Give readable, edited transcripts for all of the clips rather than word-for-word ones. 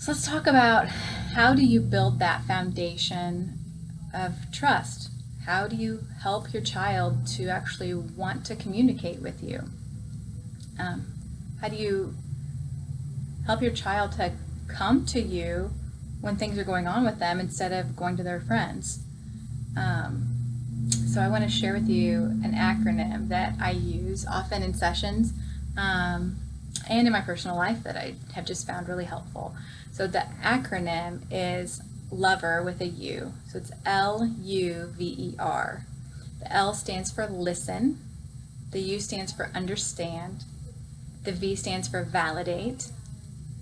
So let's talk about, how do you build that foundation of trust? How do you help your child to actually want to communicate with you? Um, how do you help your child to come to you when things are going on with them instead of going to their friends? Um, so I want to share with you an acronym that I use often in sessions, and in my personal life, that I have just found really helpful. So the acronym is LOVER with a U. So it's LUVER. The L stands for listen. The U stands for understand. The V stands for validate.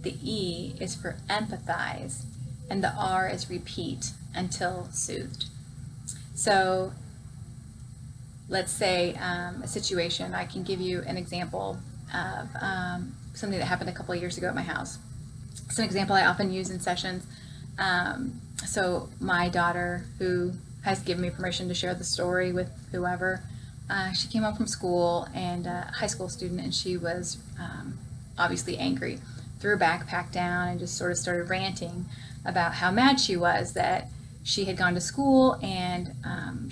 The E is for empathize. And the R is repeat until soothed. So let's say a situation. I can give you an example of something that happened a couple of years ago at my house. It's an example I often use in sessions. So my daughter, who has given me permission to share the story with whoever, she came home from school, and a high school student, and she was obviously angry, threw her backpack down and just sort of started ranting about how mad she was that she had gone to school, and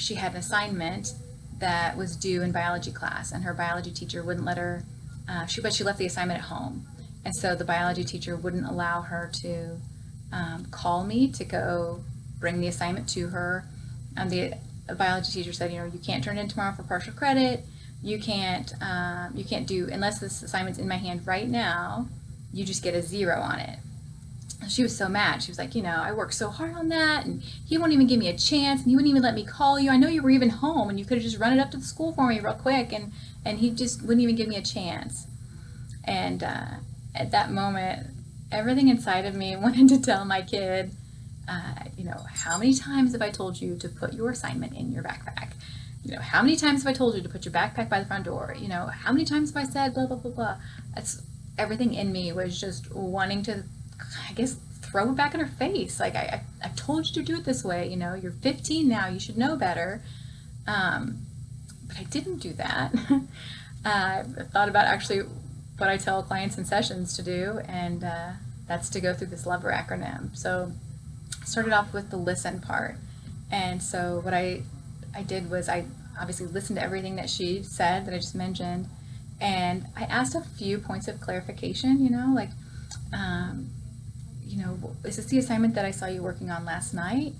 she had an assignment that was due in biology class, and her biology teacher wouldn't let her, but she left the assignment at home. And so the biology teacher wouldn't allow her to call me to go bring the assignment to her. The biology teacher said, you can't turn it in tomorrow for partial credit. You can't do, unless this assignment's in my hand right now, you just get a 0 on it. She was so mad. She was like, I worked so hard on that, and he wouldn't even give me a chance, and he wouldn't even let me call you. I know you were even home, and you could have just run it up to the school for me real quick, and he just wouldn't even give me a chance. And at that moment, everything inside of me wanted to tell my kid, how many times have I told you to put your assignment in your backpack? How many times have I told you to put your backpack by the front door? How many times have I said blah, blah, blah, blah? That's everything in me was just wanting to, I guess, throw it back in her face. Like, I've told you to do it this way. You're 15 now. You should know better. But I didn't do that. I thought about actually what I tell clients in sessions to do, and that's to go through this LOVER acronym. So I started off with the listen part. And so what I did was I obviously listened to everything that she said that I just mentioned, and I asked a few points of clarification, like, is this the assignment that I saw you working on last night?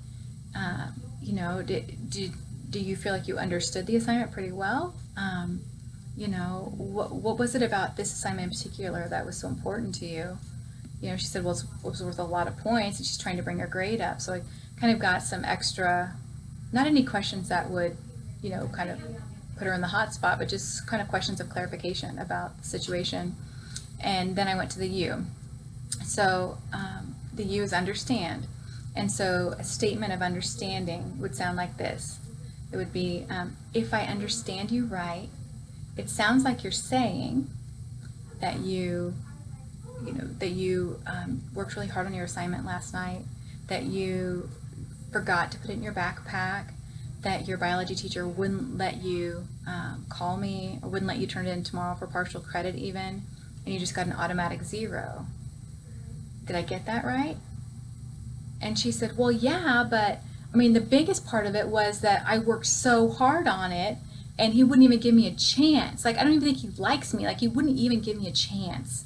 Do you feel like you understood the assignment pretty well? What was it about this assignment in particular that was so important to you? She said, well, it was worth a lot of points, and she's trying to bring her grade up. So I kind of got some extra, not any questions that would, kind of put her in the hot spot, but just kind of questions of clarification about the situation. And then I went to the U. So the U is understand. And so a statement of understanding would sound like this. It would be, if I understand you right, it sounds like you're saying that you worked really hard on your assignment last night, that you forgot to put it in your backpack, that your biology teacher wouldn't let you call me, or wouldn't let you turn it in tomorrow for partial credit even, and you just got an automatic 0. Did I get that right? And she said, well, yeah, but the biggest part of it was that I worked so hard on it, and he wouldn't even give me a chance. Like, I don't even think he likes me. Like, he wouldn't even give me a chance.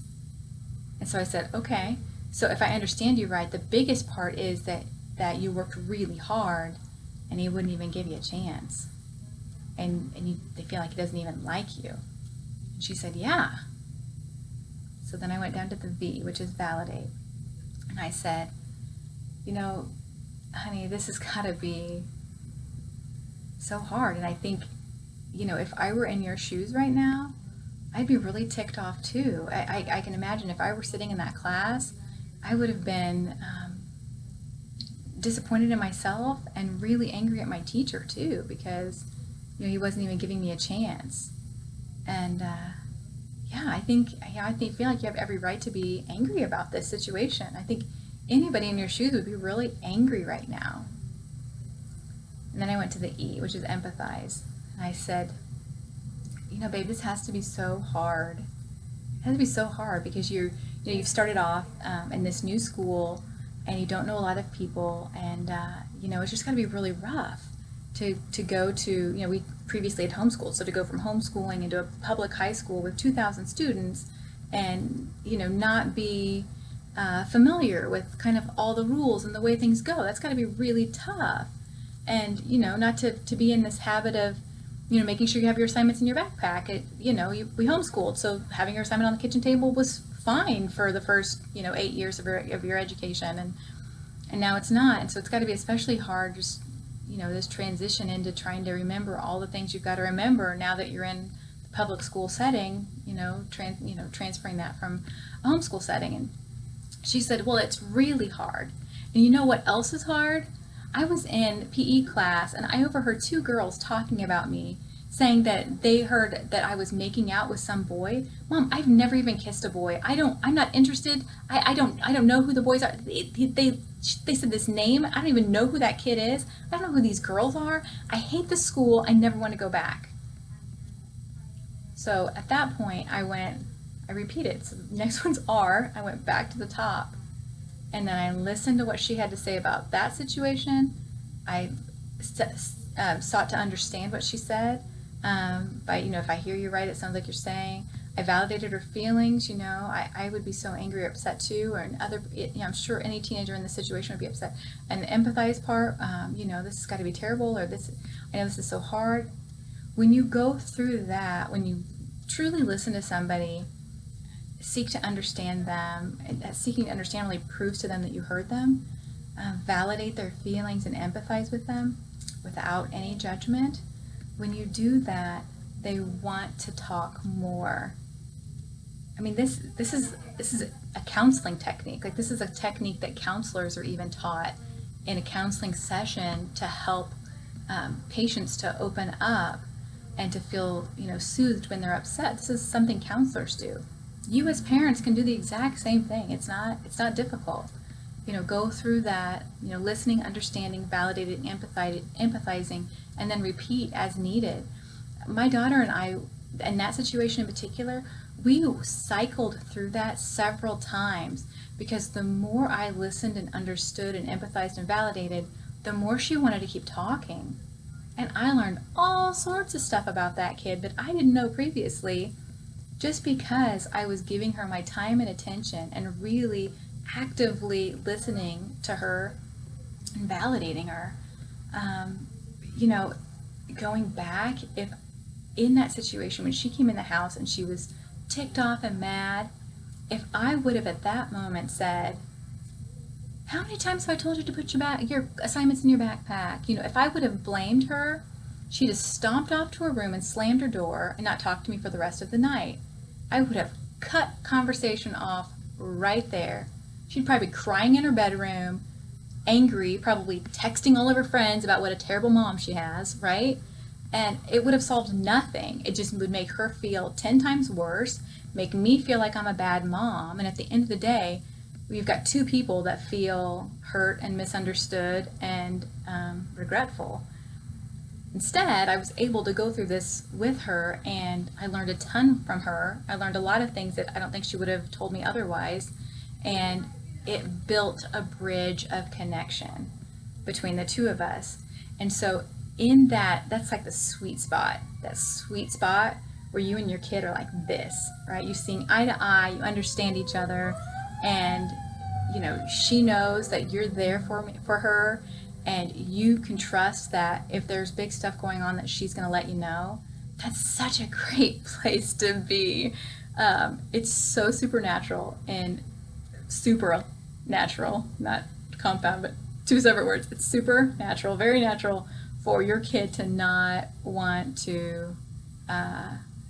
And so I said, okay, so if I understand you right, the biggest part is that you worked really hard, and he wouldn't even give you a chance. And they feel like he doesn't even like you. And she said, yeah. So then I went down to the V, which is validate. And I said, honey, this has got to be so hard. And I think, if I were in your shoes right now, I'd be really ticked off too. I can imagine if I were sitting in that class, I would have been disappointed in myself and really angry at my teacher too, because he wasn't even giving me a chance. And I feel like you have every right to be angry about this situation. I think anybody in your shoes would be really angry right now. And then I went to the E, which is empathize. And I said, babe, this has to be so hard. It has to be so hard because you're you've started off in this new school and you don't know a lot of people, and it's just got to be really rough to go to, we previously had homeschooled, so to go from homeschooling into a public high school with 2,000 students and, not be familiar with kind of all the rules and the way things go, that's got to be really tough. And, not to be in this habit of, making sure you have your assignments in your backpack. We homeschooled, so having your assignment on the kitchen table was fine for the first, 8 years of your education, and now it's not. And so it's got to be especially hard, just, this transition into trying to remember all the things you've got to remember now that you're in the public school setting, transferring that from a homeschool setting. And she said, well, it's really hard. And you know what else is hard? I was in PE class and I overheard 2 girls talking about me, saying that they heard that I was making out with some boy. Mom, I've never even kissed a boy. I'm not interested. I don't know who the boys are. They said this name. I don't even know who that kid is. I don't know who these girls are. I hate the school. I never want to go back. So at that point I repeated. So the next one's R. I went back to the top. And then I listened to what she had to say about that situation. I sought to understand what she said. If I hear you right, it sounds like you're saying. I validated her feelings. I would be so angry or upset too, or I'm sure any teenager in this situation would be upset. And the empathize part, this has got to be terrible, or I know this is so hard. When you go through that, when you truly listen to somebody, seek to understand them, and seeking to understand really proves to them that you heard them, validate their feelings and empathize with them without any judgment. When you do that, they want to talk more. I mean, this is a counseling technique. Like, this is a technique that counselors are even taught in a counseling session to help patients to open up and to feel, soothed when they're upset. This is something counselors do. You as parents can do the exact same thing. It's not difficult. Go through that, listening, understanding, validating, empathizing, and then repeat as needed. My daughter and I, in that situation in particular, we cycled through that several times, because the more I listened and understood and empathized and validated, the more she wanted to keep talking. And I learned all sorts of stuff about that kid that I didn't know previously, just because I was giving her my time and attention and really actively listening to her and validating her. Going back, if in that situation when she came in the house and she was ticked off and mad, if I would have at that moment said, how many times have I told you to put your assignments in your backpack? If I would have blamed her, she'd have stomped off to her room and slammed her door and not talked to me for the rest of the night. I would have cut conversation off right there. She'd probably be crying in her bedroom, angry, probably texting all of her friends about what a terrible mom she has, right? And it would have solved nothing. It just would make her feel 10 times worse, make me feel like I'm a bad mom, and at the end of the day, we've got 2 people that feel hurt and misunderstood and regretful. Instead, I was able to go through this with her, and I learned a ton from her. I learned a lot of things that I don't think she would have told me otherwise, and it built a bridge of connection between the 2 of us. And so in that's like the sweet spot, that sweet spot where you and your kid are like this, right? You seeing eye to eye, you understand each other, and she knows that you're there for her, and you can trust that if there's big stuff going on that she's going to let you know. That's such a great place to be. It's so supernatural and supernatural, not compound, but 2 separate words. It's supernatural, very natural for your kid to not want to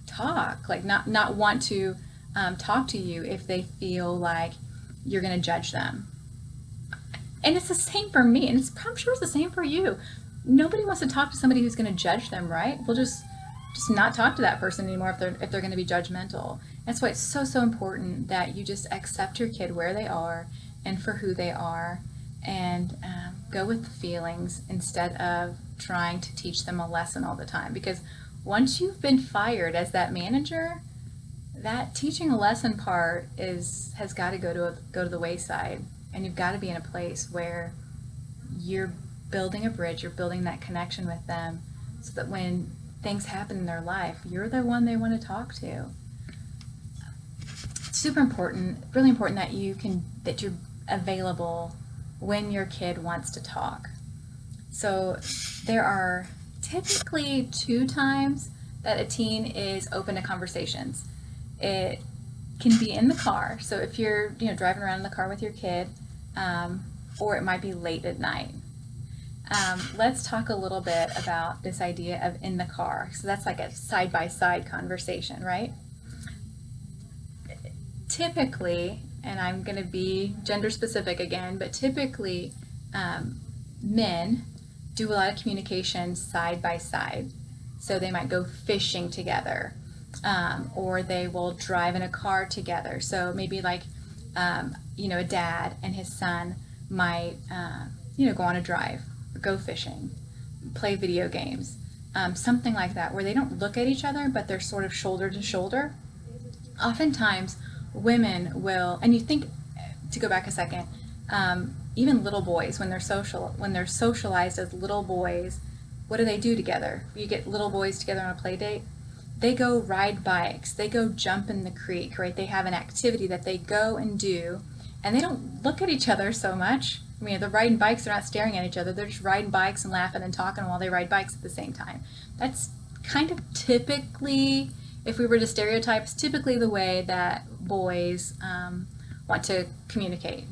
talk, like not want to talk to you if they feel like you're going to judge them. And it's the same for me, and I'm sure it's the same for you. Nobody wants to talk to somebody who's going to judge them, right? We'll just not talk to that person anymore if they're going to be judgmental. That's why it's so important that you just accept your kid where they are and for who they are, and go with the feelings instead of trying to teach them a lesson all the time. Because once you've been fired as that manager, that teaching a lesson part has got to go to the wayside, and you've got to be in a place where you're building a bridge, you're building that connection with them, so that when things happen in their life, you're the one they want to talk to. It's super important, really important that you're available when your kid wants to talk. So there are typically 2 times that a teen is open to conversations. It can be in the car, so if you're driving around in the car with your kid, or it might be late at night. Let's talk a little bit about this idea of in the car. So that's like a side-by-side conversation, right? Typically, and I'm going to be gender specific again, but typically men do a lot of communication side by side. So they might go fishing together, or they will drive in a car together. So maybe like, a dad and his son might, go on a drive, go fishing, play video games, something like that, where they don't look at each other, but they're sort of shoulder to shoulder. Oftentimes, women will, and you think, to go back a second, even little boys, when they're socialized as little boys, what do they do together? You get little boys together on a play date, they go ride bikes, they go jump in the creek, right? They have an activity that they go and do, and they don't look at each other so much. I mean, they're riding bikes, they're not staring at each other, they're just riding bikes and laughing and talking while they ride bikes at the same time. That's kind of typically, if we were to stereotype, typically the way that boys want to communicate.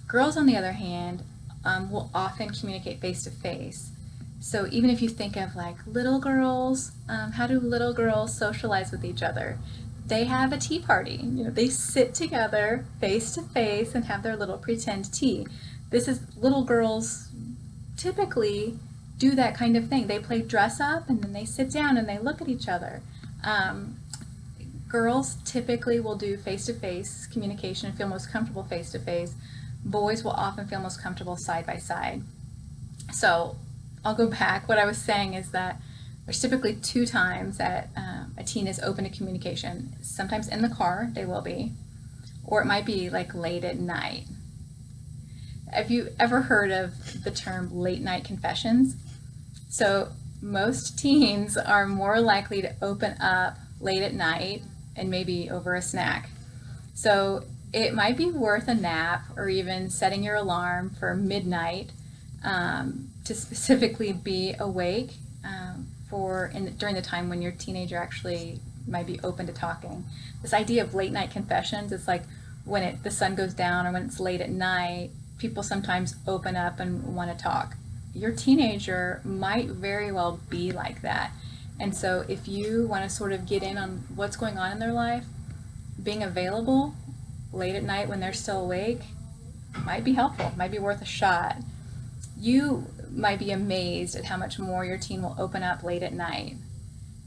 Girls, on the other hand, will often communicate face to face. So even if you think of like little girls, how do little girls socialize with each other? They have a tea party. They sit together face to face and have their little pretend tea. Little girls typically do that kind of thing. They play dress up and then they sit down and they look at each other. Girls typically will do face-to-face communication and feel most comfortable face-to-face. Boys will often feel most comfortable side-by-side. So I'll go back. What I was saying is that there's typically 2 times that a teen is open to communication. Sometimes in the car, they will be, or it might be like late at night. Have you ever heard of the term late night confessions? So most teens are more likely to open up late at night and maybe over a snack. So it might be worth a nap or even setting your alarm for midnight to specifically be awake during the time when your teenager actually might be open to talking. This idea of late night confessions, it's like when the sun goes down or when it's late at night, people sometimes open up and want to talk. Your teenager might very well be like that. And so if you want to sort of get in on what's going on in their life, being available late at night when they're still awake might be helpful, might be worth a shot. You might be amazed at how much more your teen will open up late at night.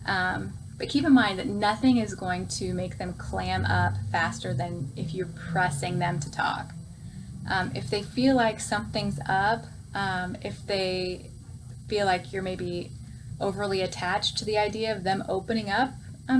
But keep in mind that nothing is going to make them clam up faster than if you're pressing them to talk. If they feel like something's up, if they feel like you're maybe overly attached to the idea of them opening up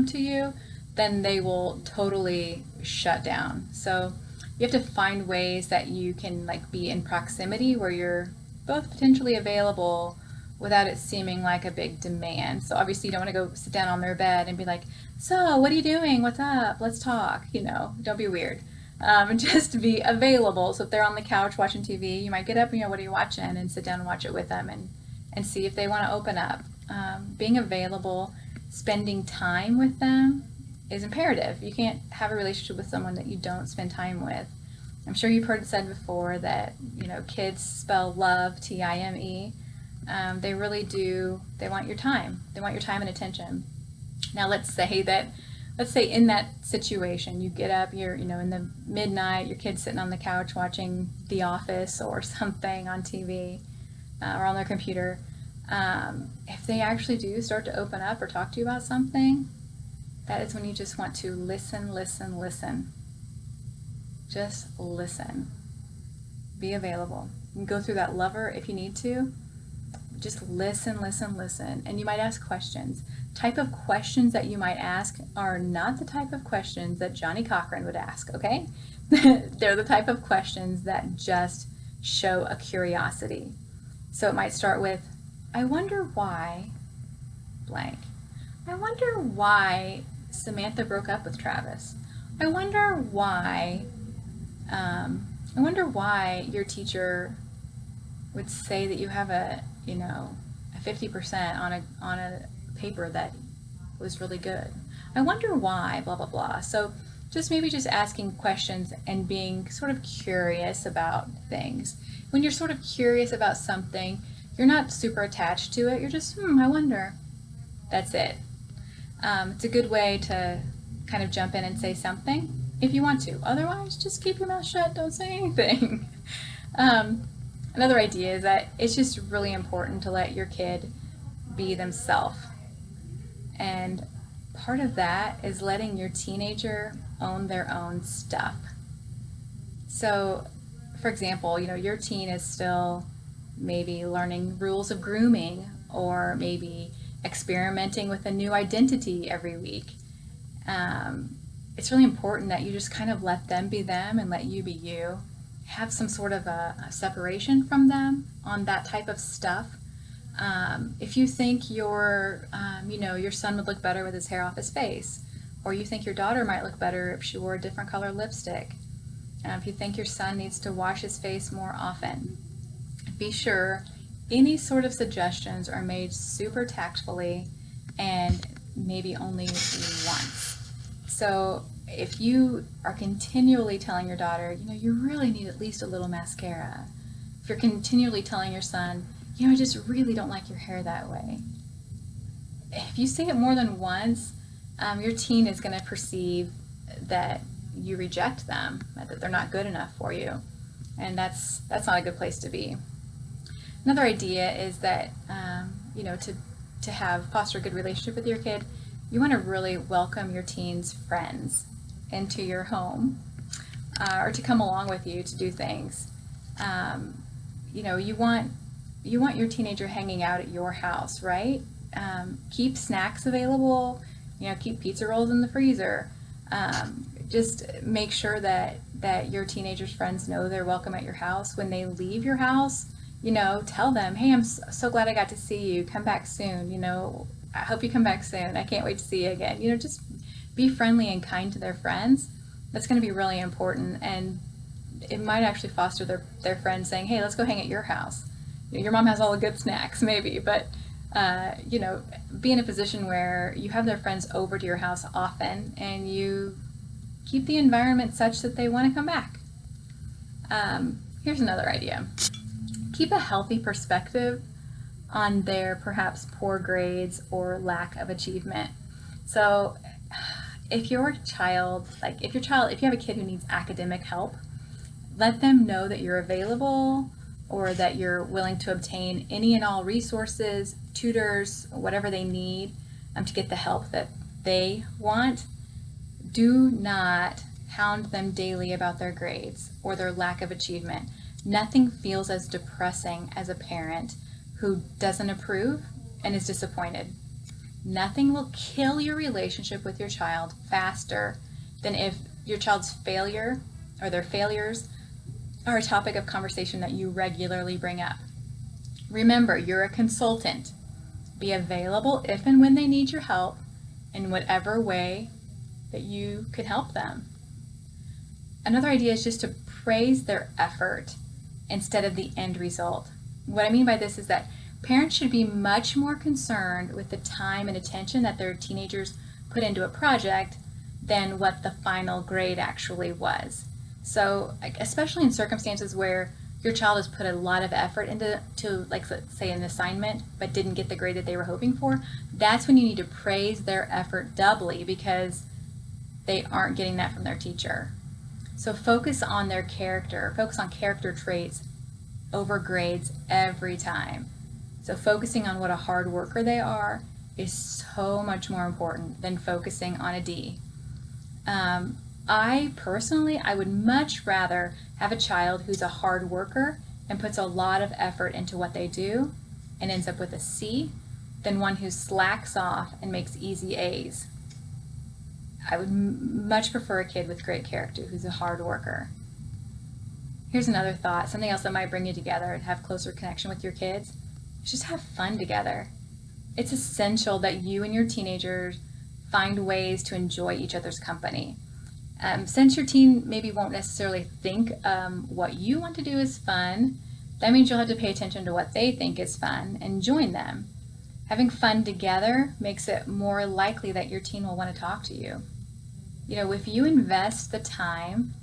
to you, then they will totally shut down. So you have to find ways that you can be in proximity where you're both potentially available without it seeming like a big demand. So obviously you don't want to go sit down on their bed and be like, so what are you doing? What's up? Let's talk. Don't be weird. Just be available. So if they're on the couch watching TV, you might get up, what are you watching? And sit down and watch it with them and see if they want to open up. Being available, spending time with them is imperative. You can't have a relationship with someone that you don't spend time with. I'm sure you've heard it said before that, kids spell love, T-I-M-E. They really do. They want your time. They want your time and attention. Now let's say in that situation, you get up, you're, in the midnight, your kid's sitting on the couch watching The Office or something on TV or on their computer. If they actually do start to open up or talk to you about something, that is when you just want to listen. Just listen. Be available. You can go through that lover if you need to. just listen, listen, listen. And you might ask questions. Type of questions that you might ask are not the type of questions that Johnny Cochran would ask, okay? They're the type of questions that just show a curiosity. So it might start with, I wonder why blank. I wonder why Samantha broke up with Travis. I wonder why your teacher would say that you have a 50% on a paper that was really good. I wonder why, blah, blah, blah. So just asking questions and being sort of curious about things. When you're sort of curious about something, you're not super attached to it. You're just, I wonder. That's it. It's a good way to kind of jump in and say something if you want to. Otherwise, just keep your mouth shut. Don't say anything. Another idea is that it's just really important to let your kid be themselves. And part of that is letting your teenager own their own stuff. So, for example, your teen is still maybe learning rules of grooming, or maybe experimenting with a new identity every week. It's really important that you just kind of let them be them and let you be you. Have some sort of a separation from them on that type of stuff. If you think your son would look better with his hair off his face, or you think your daughter might look better if she wore a different color lipstick, if you think your son needs to wash his face more often, be sure any sort of suggestions are made super tactfully and maybe only once. So if you are continually telling your daughter, you really need at least a little mascara. If you're continually telling your son, I just really don't like your hair that way. If you say it more than once, your teen is going to perceive that you reject them, that they're not good enough for you. And that's not a good place to be. Another idea is that, to foster a good relationship with your kid, you want to really welcome your teen's friends into your home, or to come along with you to do things. You want your teenager hanging out at your house, right? Keep snacks available, keep pizza rolls in the freezer. Just make sure that your teenager's friends know they're welcome at your house. When they leave your house, tell them, hey, I'm so glad I got to see you. Come back soon. I hope you come back soon. I can't wait to see you again. Just be friendly and kind to their friends. That's going to be really important, and it might actually foster their friends saying, hey, let's go hang at your house. Your mom has all the good snacks, maybe, but be in a position where you have their friends over to your house often, and you keep the environment such that they want to come back. Here's another idea. Keep a healthy perspective on their perhaps poor grades or lack of achievement. So if you have a kid who needs academic help, let them know that you're available, or that you're willing to obtain any and all resources, tutors, whatever they need to get the help that they want. Do not hound them daily about their grades or their lack of achievement. Nothing feels as depressing as a parent who doesn't approve and is disappointed. Nothing will kill your relationship with your child faster than if your child's failure or their failures are a topic of conversation that you regularly bring up. Remember, you're a consultant. Be available if and when they need your help in whatever way that you can help them. Another idea is just to praise their effort instead of the end result. What I mean by this is that parents should be much more concerned with the time and attention that their teenagers put into a project than what the final grade actually was. So, especially in circumstances where your child has put a lot of effort into, let's say, an assignment, but didn't get the grade that they were hoping for, that's when you need to praise their effort doubly, because they aren't getting that from their teacher. So focus on their character, focus on character traits over grades every time. So focusing on what a hard worker they are is so much more important than focusing on a D. I would much rather have a child who's a hard worker and puts a lot of effort into what they do and ends up with a C than one who slacks off and makes easy A's. I would much prefer a kid with great character who's a hard worker. Here's another thought, something else that might bring you together and have closer connection with your kids. Just have fun together. It's essential that you and your teenagers find ways to enjoy each other's company. Since your teen maybe won't necessarily think what you want to do is fun, that means you'll have to pay attention to what they think is fun and join them. Having fun together makes it more likely that your teen will want to talk to you. You know, if you invest the time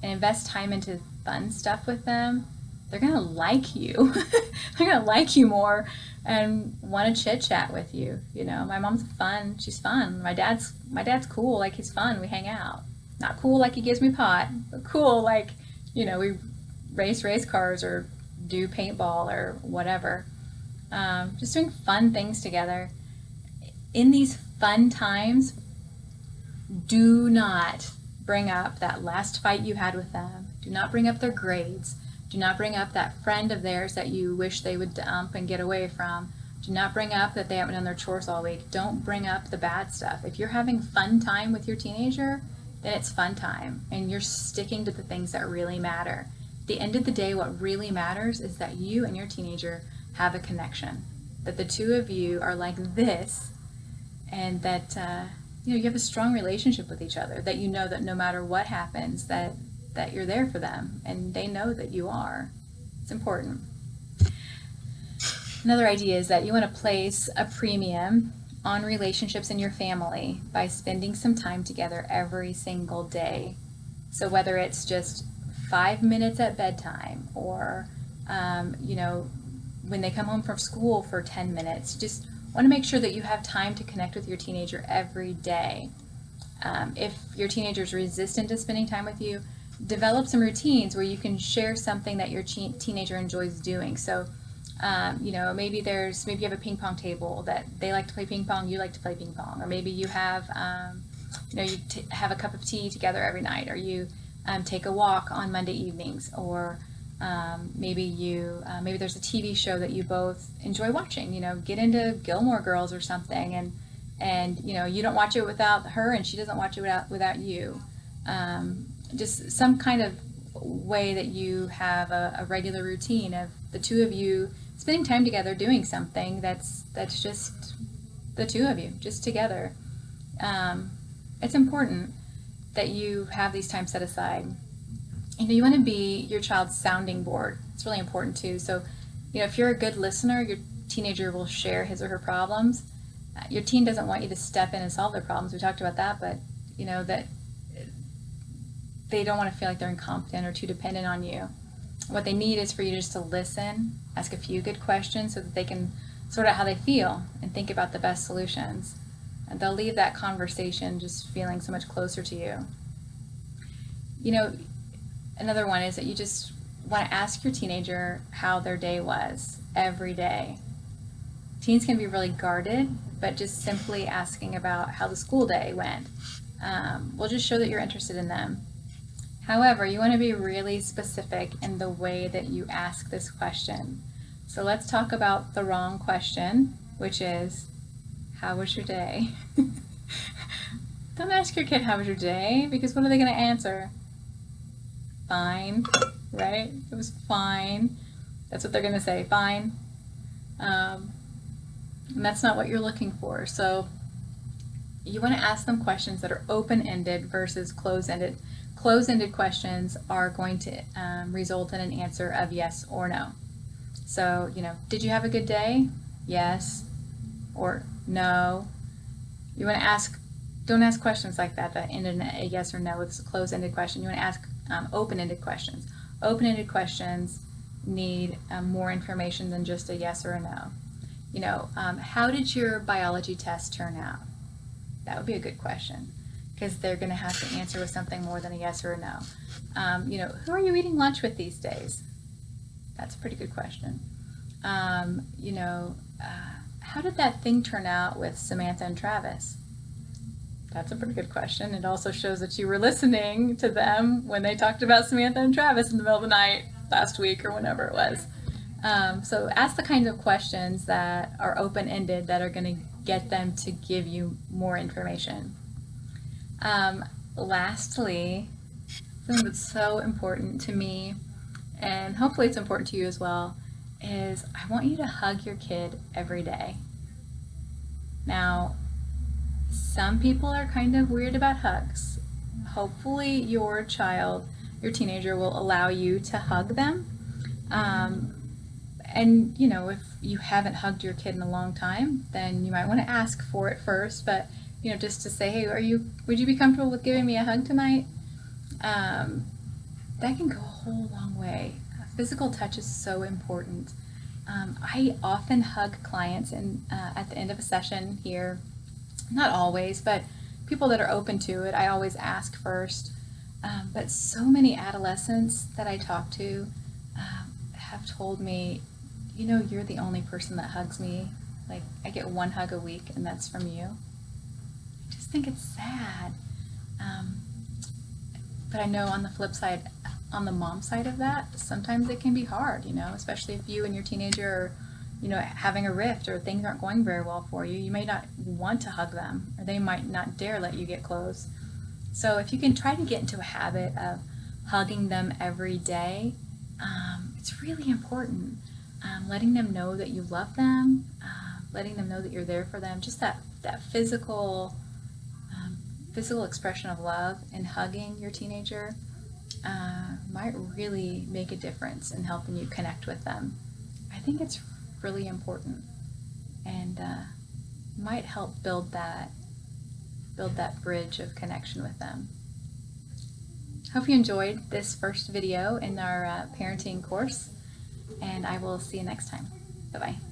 and invest time into fun stuff with them, they're going to like you. They're going to like you more and want to chit chat with you. You know, my mom's fun. She's fun. My dad's cool. Like, he's fun. We hang out. Not cool like he gives me pot, but cool like, you know, we race cars or do paintball or whatever. Just doing fun things together. In these fun times, do not bring up that last fight you had with them. Do not bring up their grades. Do not bring up that friend of theirs that you wish they would dump and get away from. Do not bring up that they haven't done their chores all week. Don't bring up the bad stuff. If you're having fun time with your teenager, then it's fun time and you're sticking to the things that really matter. At the end of the day, what really matters is that you and your teenager have a connection, that the two of you are like this, and that you have a strong relationship with each other, that you know that no matter what happens, that you're there for them and they know that you are. It's important. Another idea is that you want to place a premium on relationships in your family by spending some time together every single day. So whether it's just 5 minutes at bedtime or when they come home from school for 10 minutes, just want to make sure that you have time to connect with your teenager every day. If your teenager is resistant to spending time with you, develop some routines where you can share something that your teenager enjoys doing. So maybe you have a ping pong table that they like to play ping pong, you like to play ping pong, or maybe you have have a cup of tea together every night, or you take a walk on Monday evenings, or maybe there's a TV show that you both enjoy watching. Get into Gilmore Girls or something, and you don't watch it without her, and she doesn't watch it without you. Just some kind of way that you have a regular routine of the two of you spending time together doing something that's just the two of you, just together. It's important that you have these times set aside. You want to be your child's sounding board. It's really important too. So, if you're a good listener, your teenager will share his or her problems. Your teen doesn't want you to step in and solve their problems. We talked about that, but that they don't want to feel like they're incompetent or too dependent on you. What they need is for you just to listen, ask a few good questions so that they can sort out how they feel and think about the best solutions. And they'll leave that conversation just feeling so much closer to you. Another one is that you just want to ask your teenager how their day was every day. Teens can be really guarded, but just simply asking about how the school day went will just show that you're interested in them. However, you want to be really specific in the way that you ask this question. So let's talk about the wrong question, which is, how was your day? Don't ask your kid, how was your day? Because what are they going to answer? Fine, right? It was fine. That's what they're going to say, fine. And that's not what you're looking for. So you want to ask them questions that are open-ended versus closed-ended. Closed-ended questions are going to result in an answer of yes or no. So, did you have a good day? Yes or no. You want to don't ask questions like that end in a yes or no. It's a closed-ended question. You want to ask open-ended questions. Open-ended questions need more information than just a yes or a no. How did your biology test turn out? That would be a good question, because they're going to have to answer with something more than a yes or a no. Who are you eating lunch with these days? That's a pretty good question. How did that thing turn out with Samantha and Travis? That's a pretty good question. It also shows that you were listening to them when they talked about Samantha and Travis in the middle of the night last week or whenever it was. So ask the kinds of questions that are open-ended that are going to get them to give you more information. Lastly, something that's so important to me, and hopefully it's important to you as well, is I want you to hug your kid every day. Now, some people are kind of weird about hugs. Hopefully your child, your teenager, will allow you to hug them. And you know, if you haven't hugged your kid in a long time, then you might want to ask for it first. But you know, just to say, hey, would you be comfortable with giving me a hug tonight? That can go a whole long way. Physical touch is so important. I often hug clients at the end of a session here. Not always, but people that are open to it, I always ask first. But so many adolescents that I talk to have told me, you know, you're the only person that hugs me. Like, I get one hug a week, and that's from you. I just think it's sad. But I know on the flip side, on the mom side of that, sometimes it can be hard, you know, especially if you and your teenager are, you know, having a rift or things aren't going very well for you. You may not want to hug them, or they might not dare let you get close. So if you can try to get into a habit of hugging them every day, it's really important. Letting them know that you love them, letting them know that you're there for them, just that physical expression of love and hugging your teenager might really make a difference in helping you connect with them. I think it's really important, and might help build that bridge of connection with them. Hope you enjoyed this first video in our parenting course, and I will see you next time. Bye-bye.